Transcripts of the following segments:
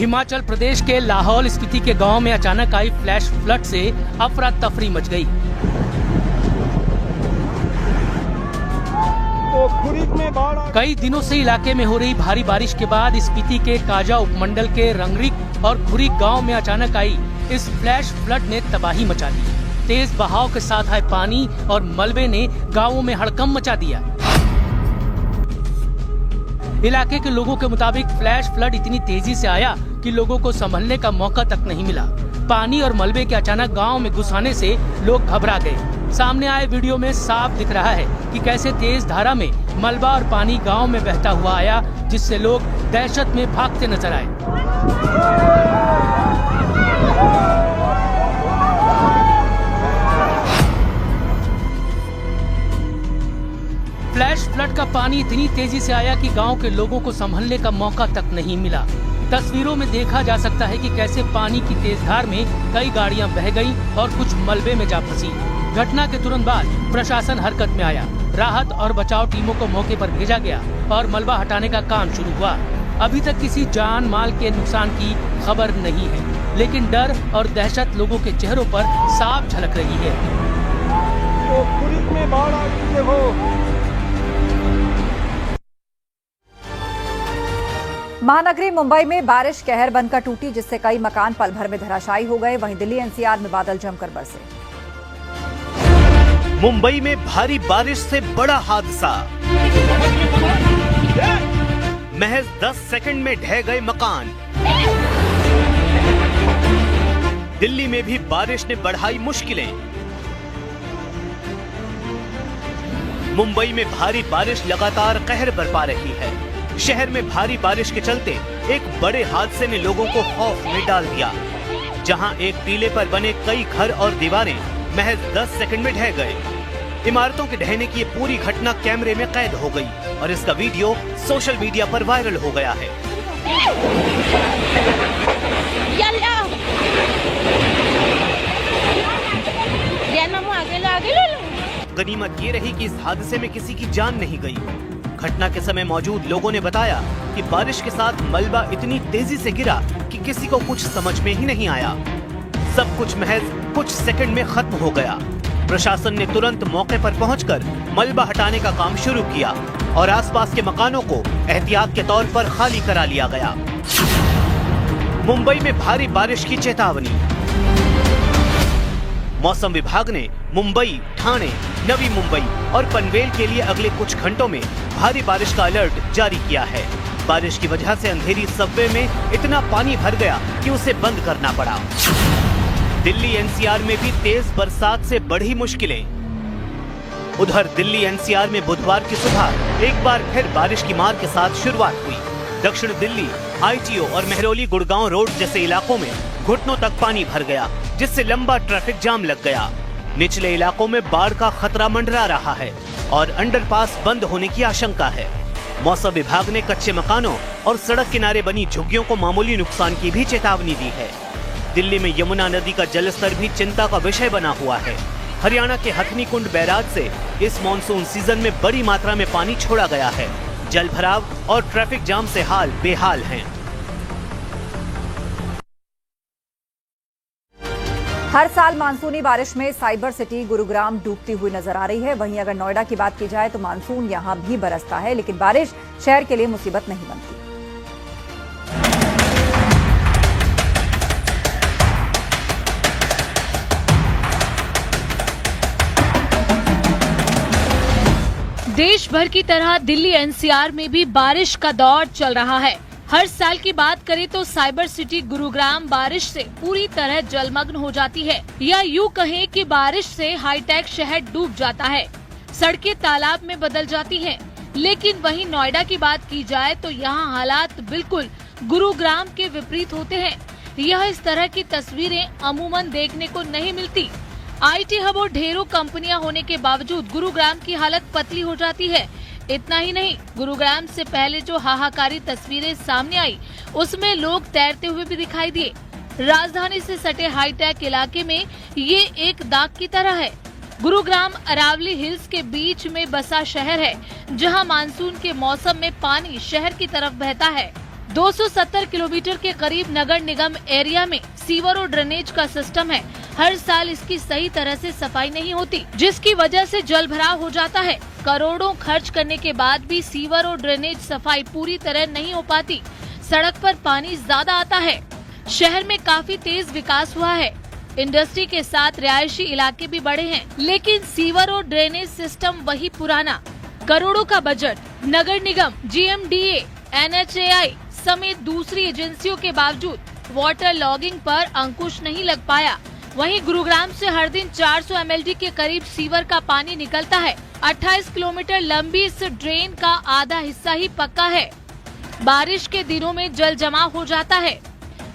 हिमाचल प्रदेश के लाहौल स्पीति के गांव में अचानक आई फ्लैश फ्लड से अफरा तफरी मच गई। कई दिनों से इलाके में हो रही भारी बारिश के बाद स्पीति के काजा उपमंडल के रंगरिक और खुरीक गांव में अचानक आई इस फ्लैश फ्लड ने तबाही मचा दी। तेज बहाव के साथ आए पानी और मलबे ने गांवों में हड़कंप मचा दिया। इलाके के लोगों के मुताबिक फ्लैश फ्लड इतनी तेजी से आया कि लोगों को संभलने का मौका तक नहीं मिला। पानी और मलबे के अचानक गांव में घुस आने से लोग घबरा गए। सामने आए वीडियो में साफ दिख रहा है कि कैसे तेज धारा में मलबा और पानी गांव में बहता हुआ आया, जिससे लोग दहशत में भागते नजर आए। फ्लैश फ्लड का पानी इतनी तेजी से आया कि गांव के लोगों को संभलने का मौका तक नहीं मिला। तस्वीरों में देखा जा सकता है कि कैसे पानी की तेज धार में कई गाड़ियां बह गईं और कुछ मलबे में जा फंसी। घटना के तुरंत बाद प्रशासन हरकत में आया। राहत और बचाव टीमों को मौके पर भेजा गया और मलबा हटाने का काम शुरू हुआ। अभी तक किसी जान माल के नुकसान की खबर नहीं है, लेकिन डर और दहशत लोगों के चेहरों पर साफ झलक रही है। तो खुरीक में बाढ़ आ गई है। महानगरी मुंबई में बारिश कहर बनकर टूटी, जिससे कई मकान पल भर में धराशायी हो गए। वहीं दिल्ली एनसीआर में बादल जमकर बरसे। मुंबई में भारी बारिश से बड़ा हादसा, महज 10 सेकंड में ढह गए मकान। दिल्ली में भी बारिश ने बढ़ाई मुश्किलें। मुंबई में भारी बारिश लगातार कहर बरपा रही है। शहर में भारी बारिश के चलते एक बड़े हादसे ने लोगों को खौफ में डाल दिया, जहां एक टीले पर बने कई घर और दीवारें महज 10 सेकंड में ढह गए। इमारतों के ढहने की ये पूरी घटना कैमरे में कैद हो गई और इसका वीडियो सोशल मीडिया पर वायरल हो गया है। गनीमत ये रही कि इस हादसे में किसी की जान नहीं गई। घटना के समय मौजूद लोगों ने बताया कि बारिश के साथ मलबा इतनी तेजी से गिरा कि किसी को कुछ समझ में ही नहीं आया। सब कुछ महज कुछ सेकंड में खत्म हो गया। प्रशासन ने तुरंत मौके पर पहुंचकर मलबा हटाने का काम शुरू किया और आसपास के मकानों को एहतियात के तौर पर खाली करा लिया गया। मुंबई में भारी बारिश की चेतावनी। मौसम विभाग ने मुंबई, ठाणे, नवी मुंबई और पनवेल के लिए अगले कुछ घंटों में भारी बारिश का अलर्ट जारी किया है। बारिश की वजह से अंधेरी सबवे में इतना पानी भर गया कि उसे बंद करना पड़ा। दिल्ली एनसीआर में भी तेज बरसात से बढ़ी मुश्किलें। उधर दिल्ली एनसीआर में बुधवार की सुबह एक बार फिर बारिश की मार के साथ शुरुआत हुई। दक्षिण दिल्ली, आईटीओ और मेहरौली गुड़गांव रोड जैसे इलाकों में घुटनों तक पानी भर गया, जिससे लंबा ट्रैफिक जाम लग गया। निचले इलाकों में बाढ़ का खतरा मंडरा रहा है और अंडरपास बंद होने की आशंका है। मौसम विभाग ने कच्चे मकानों और सड़क किनारे बनी झुग्गियों को मामूली नुकसान की भी चेतावनी दी है। दिल्ली में यमुना नदी का जलस्तर भी चिंता का विषय बना हुआ है। हरियाणा के हथनी कुंड बैराज से इस मॉनसून सीजन में बड़ी मात्रा में पानी छोड़ा गया है। जल भराव और ट्रैफिक जाम से हाल बेहाल हैं। हर साल मानसूनी बारिश में साइबर सिटी गुरुग्राम डूबती हुई नजर आ रही है। वहीं अगर नोएडा की बात की जाए तो मानसून यहां भी बरसता है, लेकिन बारिश शहर के लिए मुसीबत नहीं बनती। देश भर की तरह दिल्ली एनसीआर में भी बारिश का दौर चल रहा है। हर साल की बात करें तो साइबर सिटी गुरुग्राम बारिश से पूरी तरह जलमग्न हो जाती है, या यूं कहें कि बारिश से हाईटेक शहर डूब जाता है। सड़कें तालाब में बदल जाती हैं। लेकिन वहीं नोएडा की बात की जाए तो यहाँ हालात बिल्कुल गुरुग्राम के विपरीत होते हैं। यह इस तरह की तस्वीरें अमूमन देखने को नहीं मिलती। आईटी हब और ढेरों कंपनियां होने के बावजूद गुरुग्राम की हालत पतली हो जाती है। इतना ही नहीं, गुरुग्राम से पहले जो हाहाकारी तस्वीरें सामने आई उसमें लोग तैरते हुए भी दिखाई दिए। राजधानी से सटे हाईटेक इलाके में ये एक दाग की तरह है। गुरुग्राम अरावली हिल्स के बीच में बसा शहर है, जहां मानसून के मौसम में पानी शहर की तरफ बहता है। 270 किलोमीटर के करीब नगर निगम एरिया में सीवर और ड्रेनेज का सिस्टम है। हर साल इसकी सही तरह से सफाई नहीं होती, जिसकी वजह से जल भराव हो जाता है। करोड़ों खर्च करने के बाद भी सीवर और ड्रेनेज सफाई पूरी तरह नहीं हो पाती। सड़क पर पानी ज्यादा आता है। शहर में काफी तेज विकास हुआ है। इंडस्ट्री के साथ रिहायशी इलाके भी बढ़े हैं, लेकिन सीवर और ड्रेनेज सिस्टम वही पुराना। करोड़ों का बजट, नगर निगम, GMDA, NHAI समेत दूसरी एजेंसियों के बावजूद वाटर लॉगिंग पर अंकुश नहीं लग पाया। वहीं गुरुग्राम से हर दिन 400 MLD के करीब सीवर का पानी निकलता है। 28 किलोमीटर लंबी इस ड्रेन का आधा हिस्सा ही पक्का है। बारिश के दिनों में जल जमा हो जाता है।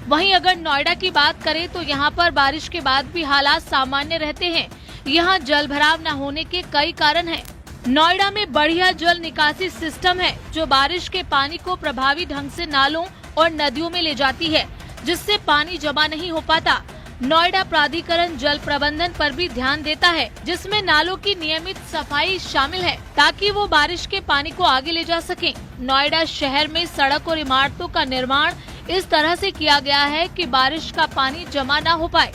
वहीं अगर नोएडा की बात करें तो यहाँ पर बारिश के बाद भी हालात सामान्य रहते हैं। यहाँ जल भराव न होने के कई कारण हैं। नोएडा में बढ़िया जल निकासी सिस्टम है, जो बारिश के पानी को प्रभावी ढंग से नालों और नदियों में ले जाती है, जिससे पानी जमा नहीं हो पाता। नोएडा प्राधिकरण जल प्रबंधन पर भी ध्यान देता है, जिसमें नालों की नियमित सफाई शामिल है, ताकि वो बारिश के पानी को आगे ले जा सकें। नोएडा शहर में सड़क और इमारतों का निर्माण इस तरह से किया गया है कि बारिश का पानी जमा न हो पाए।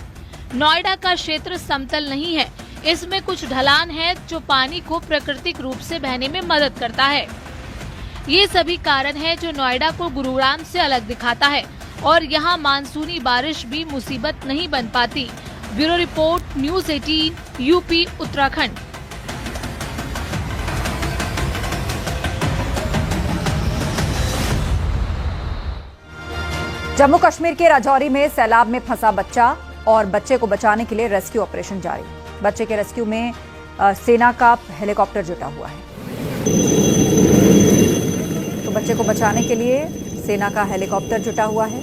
नोएडा का क्षेत्र समतल नहीं है, इसमें कुछ ढलान है जो पानी को प्राकृतिक रूप से बहने में मदद करता है। ये सभी कारण है जो नोएडा को गुरुग्राम से अलग दिखाता है, और यहाँ मानसूनी बारिश भी मुसीबत नहीं बन पाती। Bureau report, News 18, UP, Uttarakhand. Jammu Kashmir के राजौरी में सैलाब में फंसा बच्चा और बच्चे को बचाने के लिए रेस्क्यू ऑपरेशन जारी। बच्चे के रेस्क्यू में सेना का हेलीकॉप्टर जुटा हुआ है। तो बच्चे को बचाने के लिए सेना का हेलीकॉप्टर जुटा हुआ है।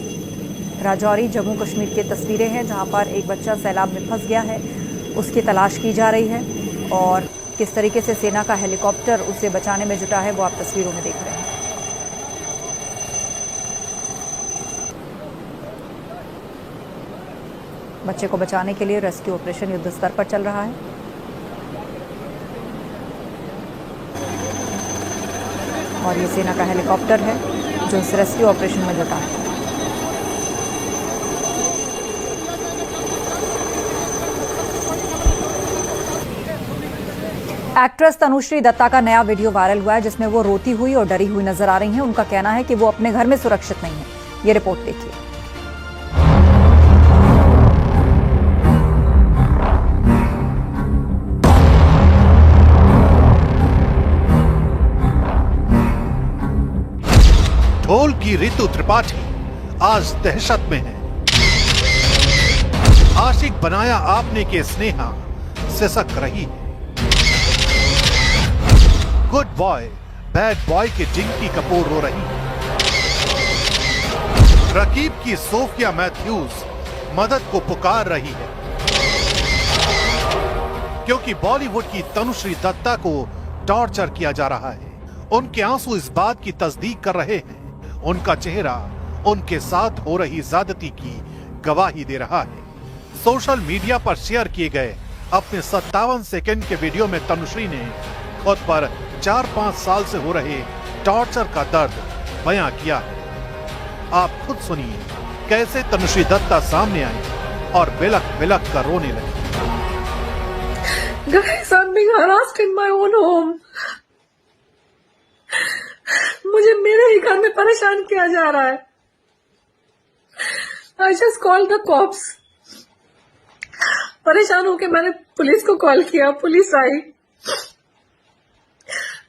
राजौरी जम्मू कश्मीर की तस्वीरें हैं, जहां पर एक बच्चा सैलाब में फंस गया है, उसकी तलाश की जा रही है और किस तरीके से सेना का हेलीकॉप्टर उसे बचाने में जुटा है वो आप तस्वीरों में देख रहे हैं। बच्चे को बचाने के लिए रेस्क्यू ऑपरेशन युद्ध स्तर पर चल रहा है। और ये सेना का हेलीकॉप्टर है जो इस रेस्क्यू ऑपरेशन में जुटा है। एक्ट्रेस तनुश्री दत्ता का नया वीडियो वायरल हुआ है, जिसमें वो रोती हुई और डरी हुई नजर आ रही हैं। उनका कहना है कि वो अपने घर में सुरक्षित नहीं है। ये रिपोर्ट देखिए। ढोल की ऋतु त्रिपाठी आज दहशत में है। आशिक बनाया आपने के स्नेहा सिसक रही है। गुड बॉय बैड बॉय के जिंकी कपूर रो रही है। रकीब की सोफिया मैथ्यूज मदद को पुकार रही है, क्योंकि बॉलीवुड की तनुश्री दत्ता को टॉर्चर किया जा रहा है। उनके आंसू इस बात की तस्दीक कर रहे हैं, उनका चेहरा उनके साथ हो रही ज्यादती की गवाही दे रहा है। सोशल मीडिया पर शेयर किए गए अपने 57 सेकंड के वीडियो में तनुश्री ने खुद पर 4-5 साल से हो रहे टॉर्चर का दर्द बयां किया है। आप खुद सुनिए कैसे तनुश्री दत्ता सामने आई और बिलख बिलख कर रोने लगी। Guys, I'm being harassed in my own home. मुझे मेरे ही घर में परेशान किया जा रहा है। I just called the cops. परेशान होके मैंने पुलिस को कॉल किया, police I.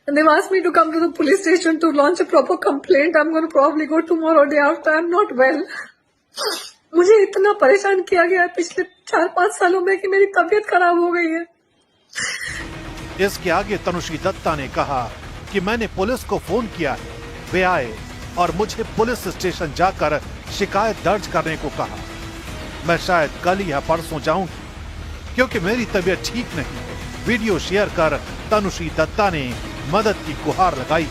And they've asked me to come to the police station to launch a proper complaint. I'm going to probably go tomorrow, day after. I'm not well. मुझे इतना परेशान किया गया है पिछले 4-5 सालों में कि मेरी तबीयत खराब हो गई है। इसके आगे तनुश्री दत्ता ने कहा कि मैंने पुलिस को फोन किया है, वे आए और मुझे पुलिस स्टेशन जाकर शिकायत दर्ज करने को कहा। मैं शायद कल या परसों जाऊंगी क्योंकि मेरी तबीयत ठीक नहीं। वीडियो शेयर कर तनुश्री दत्ता ने मदद की गुहार लगाई।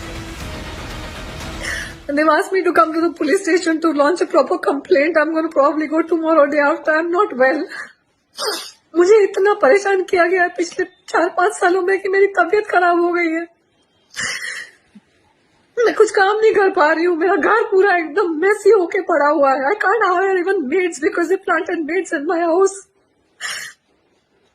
They've asked me to come to the police station to launch a proper complaint. I'm going to probably go tomorrow, day after. I'm not well. मुझे इतना परेशान किया गया है पिछले 4-5 सालों में कि मेरी तबीयत खराब हो गई है। मैं कुछ काम नहीं कर पा रही हूँ, मेरा घर पूरा एकदम मेसी होके पड़ा हुआ है। I can't hire even maids because they planted maids in my house.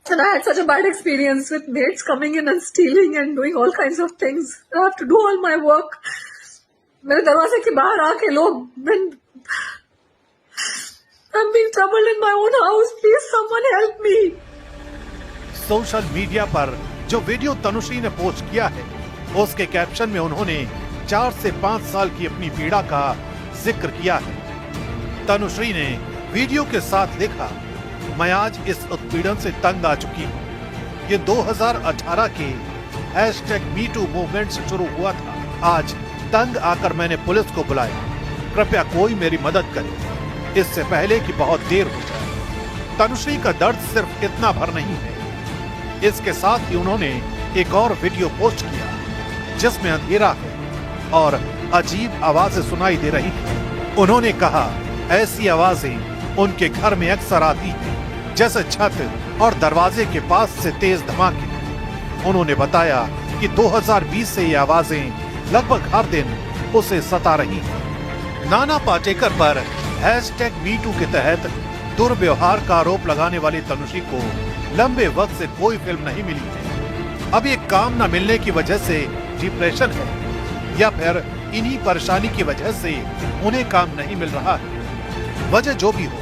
And I had such a bad experience with maids coming in and stealing and doing all kinds of things. I have to do all my work. मेरे दरवाजे के बाहर आके लोग, I'm being troubled in my own house. Please someone help me. Social media पर जो video Tanushree ने post किया है, उसके कैप्शन में उन्होंने 4 से 5 साल की अपनी पीड़ा का जिक्र किया है। तनुश्री ने वीडियो के साथ लिखा, मैं आज इस उत्पीड़न से तंग आ चुकी हूँ। ये 2018 के #MeToo मूवमेंट से शुरू हुआ था। आज तंग आकर मैंने पुलिस को बुलाया। कृपया कोई मेरी मदद करे, इससे पहले कि बहुत देर हो जाए। तनुश्री का दर्द सिर्फ इतना भर नहीं है। इसके साथ ही उन्होंने एक और वीडियो पोस्ट किया जिसमें अंधेरा है और अजीब आवाजें सुनाई दे रही हैं। उन्होंने कहा, ऐसी आवाजें उनके घर में अक्सर आती हैं, जैसे छत और दरवाजे के पास से तेज धमाके। उन्होंने बताया कि 2020 से ये आवाजें लगभग हर दिन उसे सता रही हैं। नाना पाटेकर पर #MeToo के तहत दुर्व्यवहार का आरोप लगाने वाली तनुश्री को लंबे वक्त से कोई फिल्म नहीं मिली है। अब ये काम न मिलने की वजह से डिप्रेशन है या फिर इन्हीं परेशानी की वजह से उन्हें काम नहीं मिल रहा है। वजह जो भी हो,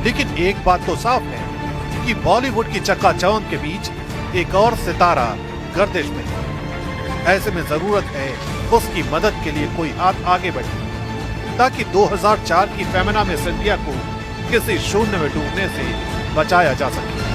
लेकिन एक बात तो साफ है कि बॉलीवुड की चकाचौंध के बीच एक और सितारा गर्दिश में है। ऐसे में जरूरत है उसकी मदद के लिए कोई हाथ आगे बढ़े ताकि 2004 की फेमिना में सिंधिया को किसी शून्य में डूबने से बचाया जा सके।